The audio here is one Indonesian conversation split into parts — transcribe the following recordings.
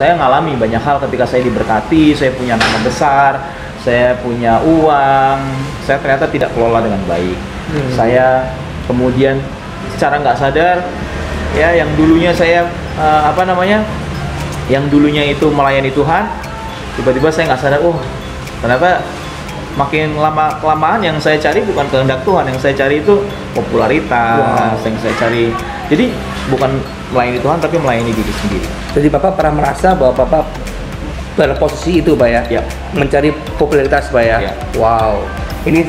Saya ngalami banyak hal ketika saya diberkati, saya punya nama besar, saya punya uang, saya ternyata tidak kelola dengan baik. Saya kemudian secara nggak sadar, ya yang dulunya saya yang dulunya itu melayani Tuhan, tiba-tiba saya nggak sadar, oh ternyata makin lama kelamaan yang saya cari bukan kehendak Tuhan, yang saya cari itu popularitas, yang saya cari. Jadi bukan melayani Tuhan tapi melayani diri sendiri. Jadi Bapak pernah merasa bahwa Bapak pada posisi itu Pak ya? Ya. Mencari popularitas Pak ya? Ya. Wow, ini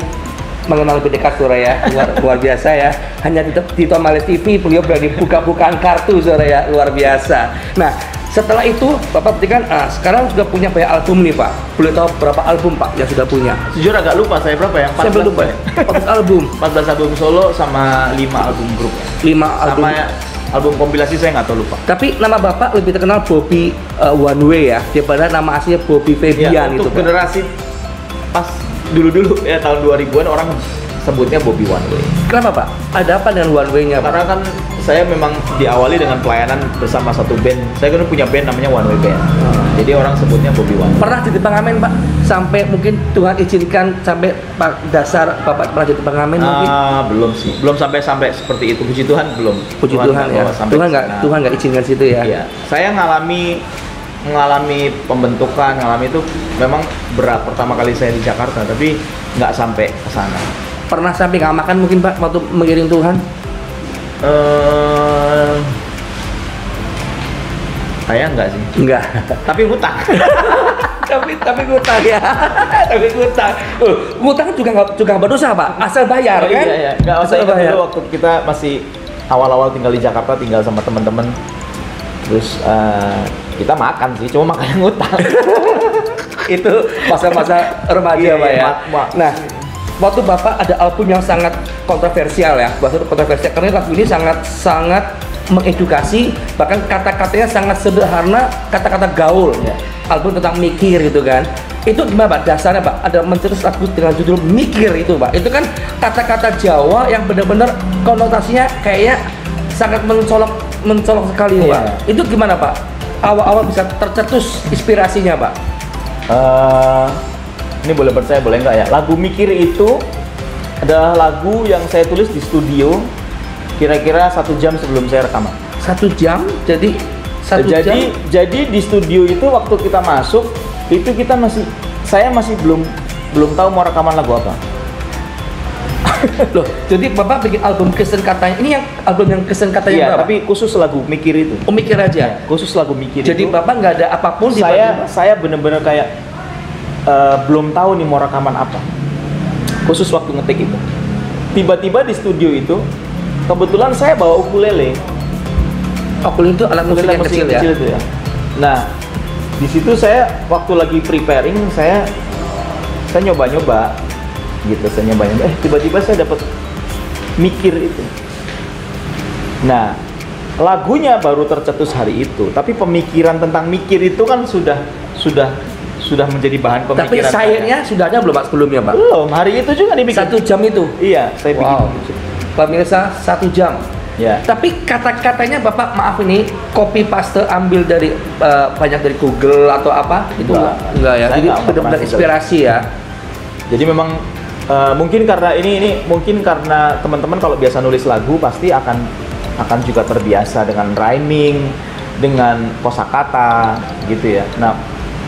mengenal lebih dekat Saudara ya, luar biasa ya. Hanya di Tomales TV beliau berani buka-bukaan kartu Saudara ya, luar biasa. Nah, setelah itu Bapak berarti kan sekarang sudah punya banyak album nih Pak. Boleh tahu berapa album Pak yang sudah punya? Jujur agak lupa saya berapa ya? 14 saya belum lupa ya. 14 album. 14 album solo sama 5 album grup. 5 album. Sama album kompilasi saya nggak tahu, lupa. Tapi nama Bapak lebih terkenal Bobby One Way ya, daripada nama aslinya Bobby Febian Ya, itu untuk Pak. generasi pas dulu ya tahun 2000-an orang sebutnya Bobby One Way. Kenapa Pak? Ada apa dengan One Way-nya Pak? Karena kan saya memang diawali dengan pelayanan bersama satu band. Saya kan punya band namanya One Way Band. Jadi orang sebutnya Bobby One Way. Pernah jadi pengamen Pak? Sampai mungkin Tuhan izinkan sampai Pak dasar Bapak pernah jadi pengamen mungkin? Belum sih. Belum sampai seperti itu. Puji Tuhan belum. Puji Tuhan ya. Tuhan nggak izinkan situ ya. Iya. Saya mengalami pembentukan, itu memang berat pertama kali saya di Jakarta, tapi nggak sampai ke sana. Pernah sampai nggak makan mungkin Pak waktu mengiring Tuhan? Saya enggak sih. Enggak. Tapi hutang. tapi ngutang ya. Tapi ngutang. Ngutang juga nggak berdosa Pak, asal bayar kan? Iya. Nggak usah bayar. Dulu waktu kita masih awal-awal tinggal di Jakarta, tinggal sama teman-teman. Terus kita makan sih, cuma makannya ngutang. Itu masa-masa remaja Pak ya. Nah, waktu Bapak ada album yang sangat kontroversial ya, karena lagu ini sangat mengedukasi, bahkan kata-katanya sangat sederhana, kata-kata gaul ya. Album tentang mikir gitu kan. Itu gimana Pak dasarnya Pak? Ada mencetus lagu dengan judul Mikir itu Pak. Itu kan kata-kata Jawa yang benar-benar konotasinya kayaknya sangat mencolok sekali Pak. Itu gimana Pak? Awal-awal bisa tercetus inspirasinya Pak? Ini boleh percaya boleh enggak ya? Lagu Mikir itu adalah lagu yang saya tulis di studio kira-kira 1 jam sebelum saya rekaman. 1 jam? Jadi di studio itu waktu kita masuk itu saya masih belum tahu mau rekaman lagu apa. Loh, jadi Bapak bikin album Kristen katanya. Ini yang album yang Kristen katanya iya, berapa? tapi khusus lagu Mikir itu. Oh, Mikir aja. Ya, khusus lagu Mikir. Jadi itu, Bapak nggak ada apapun di saya bener-bener kayak belum tahu nih mau rekaman apa. Khusus waktu ngetik itu. Tiba-tiba di studio itu kebetulan saya bawa ukulele. Ukulele itu alat musik yang kecil ya. Itu ya. Nah, di situ saya waktu lagi preparing saya nyoba-nyoba gitu, tiba-tiba saya dapat Mikir itu. Nah, lagunya baru tercetus hari itu, tapi pemikiran tentang mikir itu kan sudah menjadi bahan pemikiran. Tapi sayangnya sudah ada belum Pak sebelumnya Pak? Belum, hari itu juga dibikin. 1 jam itu? Iya, saya bikin. Pemirsa 1 jam. Ya. Tapi kata-katanya Bapak maaf ini copy paste ambil dari banyak dari Google atau apa? Itu enggak ya. Jadi benar-benar inspirasi ya. Jadi memang mungkin karena mungkin karena teman-teman kalau biasa nulis lagu pasti akan juga terbiasa dengan rhyming, dengan kosakata gitu ya. Nah,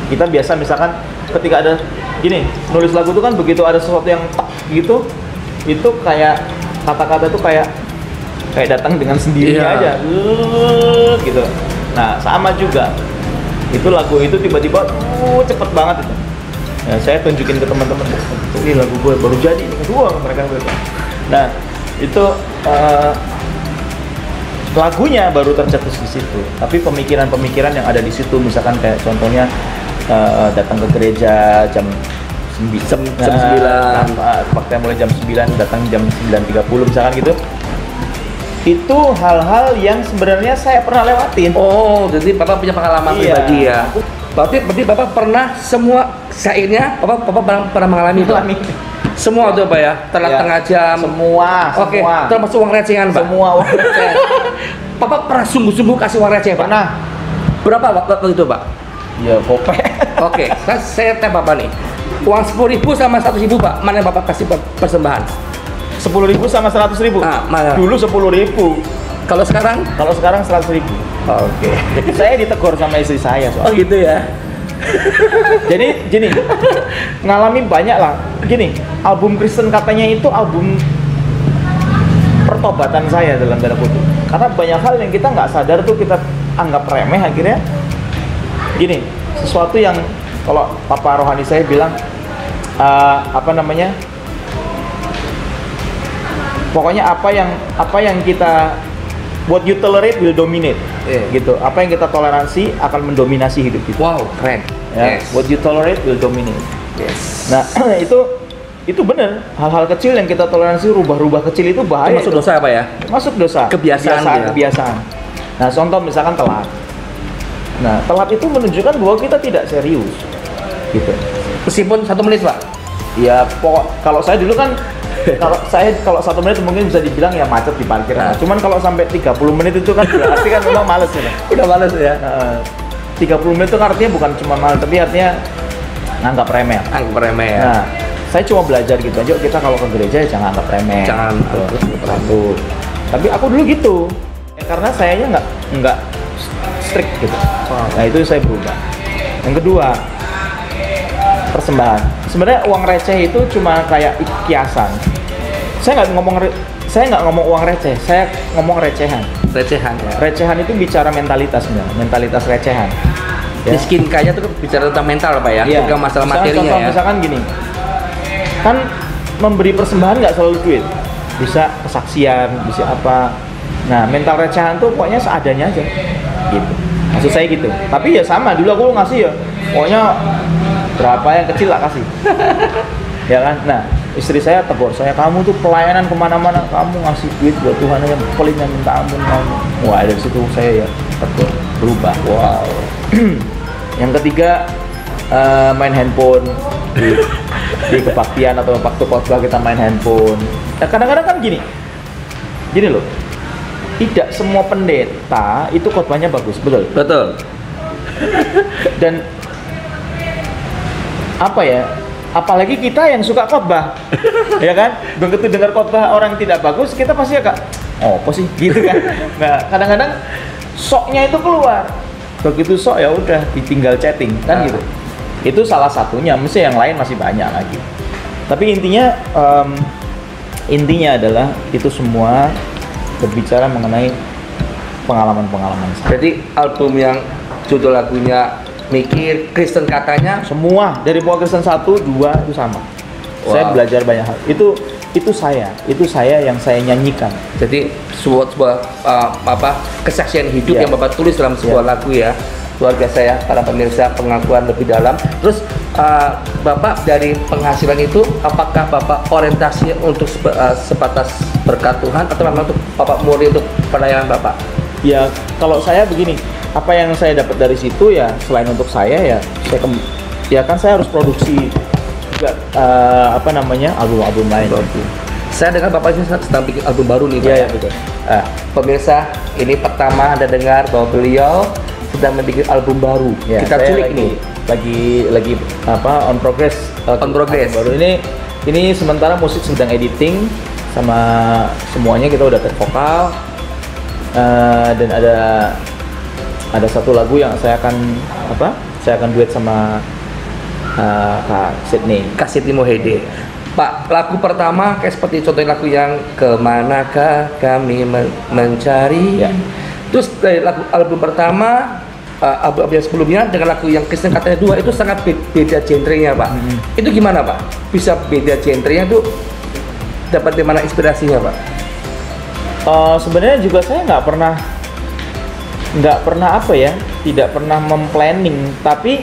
kita biasa misalkan ketika ada gini, nulis lagu itu kan begitu ada sesuatu yang tek gitu, itu kayak kata-kata itu kayak datang dengan sendirinya aja, gitu. Nah, sama juga. Itu lagu itu tiba-tiba cepet banget itu. Ya, saya tunjukin ke teman-teman, ini lagu gue baru jadi, ini kedua mereka bilang. Nah, itu lagunya baru tercetus di situ. Tapi pemikiran-pemikiran yang ada di situ, misalkan kayak contohnya datang ke gereja jam 9, waktunya mulai jam 9, datang jam 9.30 misalkan gitu. Itu hal-hal yang sebenarnya saya pernah lewatin. Oh, jadi Bapak punya pengalaman pribadi ya. Berarti Bapak pernah semua syairnya Bapak pernah mengalami itu? Semua tuh Pak ya? Telat tengah jam. Semua. Oke, termasuk uang recehan Pak? Semua uang recehan. Bapak pernah sungguh-sungguh kasih uang receh Pak? Pernah. Berapa waktu itu Pak? Ya kopek. Oke, saya tanya Bapak nih, uang 10.000 sama 100.000 Pak, mana yang Bapak kasih persembahan? 10.000 sama 100.000. Mana? Dulu 10.000. Kalau sekarang? Kalau sekarang 100.000. Oke. Saya ditegur sama istri saya soalnya. Oh gitu ya. Jadi gini, ngalami banyak lah. Gini, album Kristen katanya itu album pertobatan saya dalam tanda kutip. Karena banyak hal yang kita nggak sadar tuh kita anggap remeh, akhirnya gini, sesuatu yang kalau papa rohani saya bilang pokoknya apa yang kita what you tolerate will dominate, gitu. Apa yang kita toleransi akan mendominasi hidup kita. Wow, keren. Ya, what you tolerate will dominate. Yes. Nah, itu benar. Hal-hal kecil yang kita toleransi, rubah-rubah kecil itu bahaya. Itu masuk dosa apa ya? Masuk dosa. Kebiasaan. Nah, contoh misalkan telat. Nah, telat itu menunjukkan bahwa kita tidak serius, gitu. Meskipun 1 menit Pak? Ya, kalau saya dulu kan, kalau 1 menit mungkin bisa dibilang ya macet di parkiran. Nah. Cuman kalau sampai 30 menit itu kan berarti kan memang males ya. Udah males ya? 30 menit itu artinya bukan cuma males, tapi artinya nganggap remeh. Anggap remeh ya? Nah, saya cuma belajar gitu aja, kita kalau ke gereja ya jangan anggap remeh. Jangan gitu. Tapi aku dulu gitu. Karena sayanya nggak strict gitu. Nah, itu saya berubah. Yang kedua, persembahan. Sebenarnya uang receh itu cuma kayak kiasan. Saya nggak ngomong uang receh, saya ngomong recehan. Recehan ya? Recehan itu bicara mentalitas sebenarnya, mentalitas recehan. Ya. Miskin kaya itu bicara tentang mental Pak ya? Iya. Bukan masalah materinya ya? Misalkan gini, kan memberi persembahan nggak selalu duit, bisa kesaksian, bisa apa. Nah, mental recehan tuh pokoknya seadanya aja, gitu. Maksud saya gitu. Tapi ya sama, dulu aku ngasih ya, pokoknya berapa yang kecil lah kasih. Ya kan? Nah, istri saya tegur saya, kamu tuh pelayanan kemana-mana, kamu ngasih duit buat Tuhan aja, pelitnya minta ampun kamu. Wah, dari situ saya ya tegur, berubah. Wow. Yang ketiga, main handphone di kebaktian atau waktu khotbah kita main handphone. Nah, kadang-kadang kan gini loh, tidak semua pendeta itu khotbahnya bagus, betul? Betul. Dan apa ya? Apalagi kita yang suka khotbah, ya kan? Begitu dengar khotbah orang tidak bagus, kita pasti agak, apa sih, gitu kan? Nah, kadang-kadang soknya itu keluar. Begitu sok ya udah ditinggal chatting, kan gitu. Itu salah satunya, mesti yang lain masih banyak lagi. Tapi intinya adalah itu semua berbicara mengenai pengalaman-pengalaman saya. Jadi album yang judul lagunya Mikir, Kristen katanya Semua dari Poa Kristen 1, 2 itu sama. Wow. Saya belajar banyak hal. Itu saya yang saya nyanyikan. Jadi sebuah kesaksian hidup yang Bapak tulis dalam sebuah lagu ya. Luar biasa ya para pemirsa, pengakuan lebih dalam. Terus Bapak dari penghasilan itu apakah Bapak orientasi untuk sebatas berkat Tuhan atau memang untuk Bapak murni untuk pelayanan Bapak? Ya, kalau saya begini, apa yang saya dapat dari situ ya selain untuk saya ya saya harus produksi juga album-album lain. Saya dengar Bapak ini sedang bikin album baru nih Pak. Iya, betul. Pemirsa, ini pertama Anda dengar bahwa beliau sedang membuat album baru. Ya, kita culik nih. Lagi on progress. On progress. Baru ini sementara musik sedang editing sama semuanya, kita udah take vokal. Dan ada satu lagu yang saya akan duet sama Kak Sydney Mohede. Pak, lagu pertama kayak seperti contohnya lagu yang Kemanakah Kami Mencari ya. Terus dari album pertama, album yang sebelumnya dengan lagu yang Kristen katanya 2 itu sangat beda genrenya Pak. Itu gimana Pak? Bisa beda genrenya tuh dapat dari mana inspirasinya Pak? Sebenarnya juga saya nggak pernah tidak pernah memplanning, tapi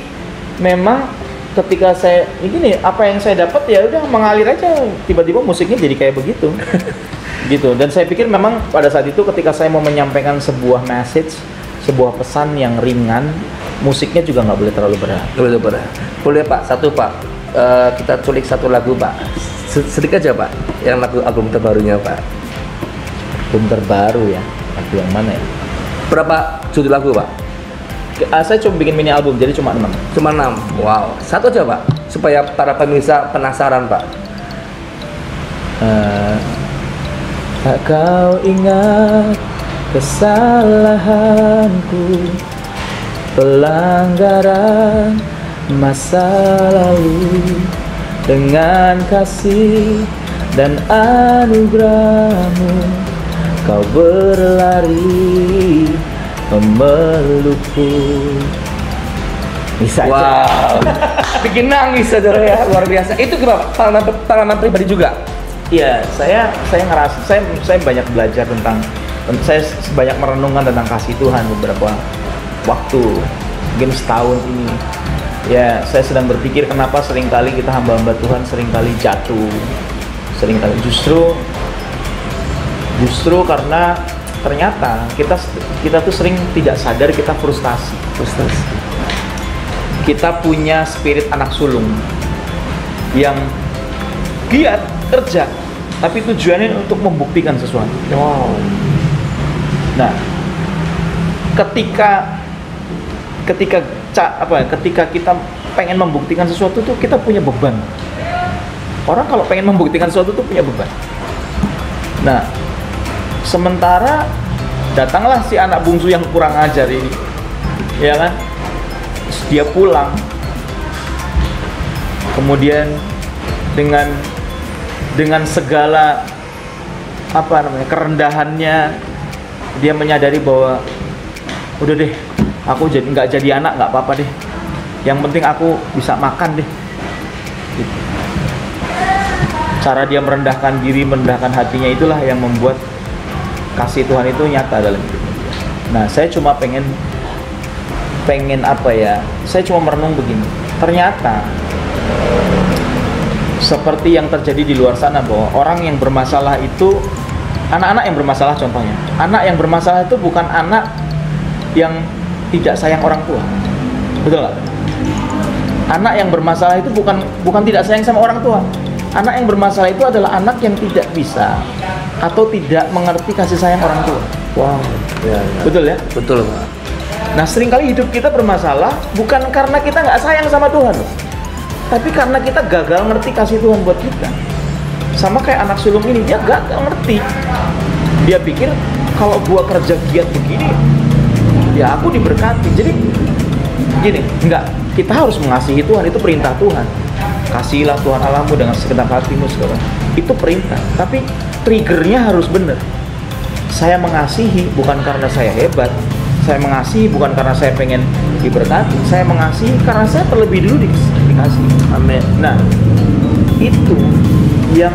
memang ketika saya ini apa yang saya dapat ya udah mengalir aja, tiba-tiba musiknya jadi kayak begitu. Gitu. Dan saya pikir memang pada saat itu ketika saya mau menyampaikan sebuah message, sebuah pesan yang ringan, musiknya juga nggak boleh terlalu berat. Boleh Pak, kita culik satu lagu Pak, sedikit aja Pak, yang album terbarunya Pak. Album terbaru ya, lagu yang mana ya? Berapa judul lagu Pak? Saya cuma bikin mini album, jadi cuma 6. Cuma 6. Wow. Satu aja, Pak, supaya para pemirsa penasaran, Pak. Tak kau ingat kesalahanku, pelanggaran masa lalu, dengan kasih dan anugerahmu kau berlari memelukku. Bisa Wow. aja. Bikin nangis, saudara ya, luar biasa. Itu gimana? Pengalaman pribadi juga. Iya, saya ngerasa saya banyak belajar tentang, saya banyak merenungkan tentang kasih Tuhan beberapa waktu, mungkin setahun ini. Ya, saya sedang berpikir kenapa seringkali kita hamba-hamba Tuhan seringkali jatuh, seringkali justru karena ternyata kita tuh sering tidak sadar kita frustasi. Kita punya spirit anak sulung yang giat kerja, tapi tujuannya untuk membuktikan sesuatu. Wow. Nah, ketika kita pengen membuktikan sesuatu tuh kita punya beban. Orang kalau pengen membuktikan sesuatu tuh punya beban. Nah, sementara datanglah si anak bungsu yang kurang ajar ini, ya kan? Terus dia pulang, kemudian dengan segala kerendahannya, dia menyadari bahwa udah deh, aku nggak jadi anak nggak apa-apa deh, yang penting aku bisa makan deh. Gitu. Cara dia merendahkan diri, merendahkan hatinya, itulah yang membuat kasih Tuhan itu nyata dalam hidupnya. Nah, saya cuma pengen saya cuma merenung begini. Ternyata seperti yang terjadi di luar sana, bahwa orang yang bermasalah itu, anak-anak yang bermasalah contohnya, anak yang bermasalah itu bukan anak yang tidak sayang orang tua, betul nggak? Anak yang bermasalah itu bukan tidak sayang sama orang tua. Anak yang bermasalah itu adalah anak yang tidak bisa atau tidak mengerti kasih sayang orang tua. Wow. Ya. Betul ya? Betul, Pak. Nah, seringkali hidup kita bermasalah bukan karena kita nggak sayang sama Tuhan, tapi karena kita gagal ngerti kasih Tuhan buat kita. Sama kayak anak sulung ini, dia gagal ngerti. Dia pikir kalau gua kerja giat begini, ya aku diberkati. Jadi gini, enggak. Kita harus mengasihi Tuhan, itu perintah Tuhan. Kasihilah Tuhan Allahmu dengan segenap hatimu, saudara. Itu perintah, tapi triggernya harus benar. Saya mengasihi bukan karena saya hebat. Saya mengasihi bukan karena saya pengen diberkati. Saya mengasihi karena saya terlebih dulu dikasih. Amin. Nah, itu yang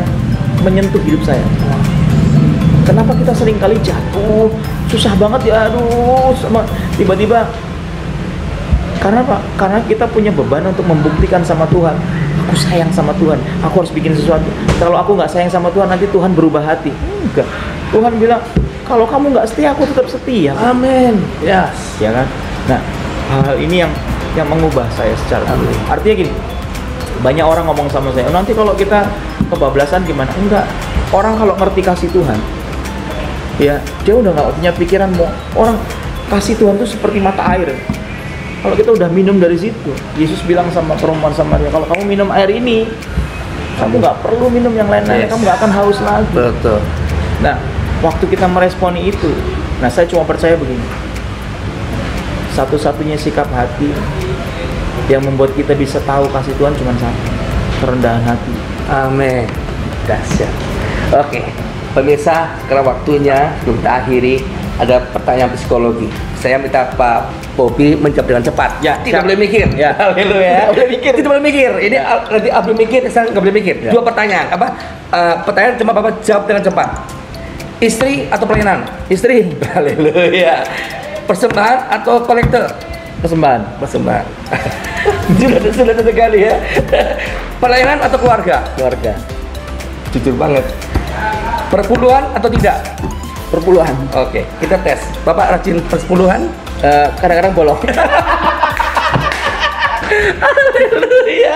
menyentuh hidup saya. Kenapa kita sering kali jatuh, susah banget ya, aduh, sama tiba-tiba. Karena Pak, karena kita punya beban untuk membuktikan sama Tuhan, aku sayang sama Tuhan, aku harus bikin sesuatu. Kalau aku nggak sayang sama Tuhan, nanti Tuhan berubah hati. Enggak. Tuhan bilang, kalau kamu nggak setia, aku tetap setia. Amin. Yes. Ya kan? Nah, hal ini yang mengubah saya secara. Artinya gini, banyak orang ngomong sama saya, nanti kalau kita kebablasan gimana? Enggak. Orang kalau ngerti kasih Tuhan, ya dia udah nggak punya pikiran mau orang kasih Tuhan itu seperti mata air. Kalau kita udah minum dari situ, Yesus bilang sama perempuan Samaria, kalau kamu minum air ini, kamu nggak perlu minum yang lain-lain, kamu nggak akan haus lagi. Betul. Nah, waktu kita meresponi itu, nah saya cuma percaya begini, satu-satunya sikap hati yang membuat kita bisa tahu kasih Tuhan cuma satu, kerendahan hati. Amin. Dahsyat. Oke, pemirsa, karena waktunya belum kita akhiri, ada pertanyaan psikologi. Saya minta Pak Bobby menjawab dengan cepat. Ya, tidak boleh mikir. Ya, Haleluya. Tidak boleh mikir. Tidak boleh mikir. Ini ya. Nanti Abdul mikir, saya nggak boleh mikir. Ya. 2 pertanyaan. Pertanyaan cuma Bapak jawab dengan cepat. Istri atau pelayanan? Istri. Haleluya. Persembahan atau kolektor? Persembahan. Sudah sekali ya. Pelayanan atau keluarga? Keluarga. Jujur banget. Perpuluhan atau tidak? Perpuluhan. Oke, kita tes. Bapak rajin persepuluhan? Kadang-kadang bolong. Haleluya.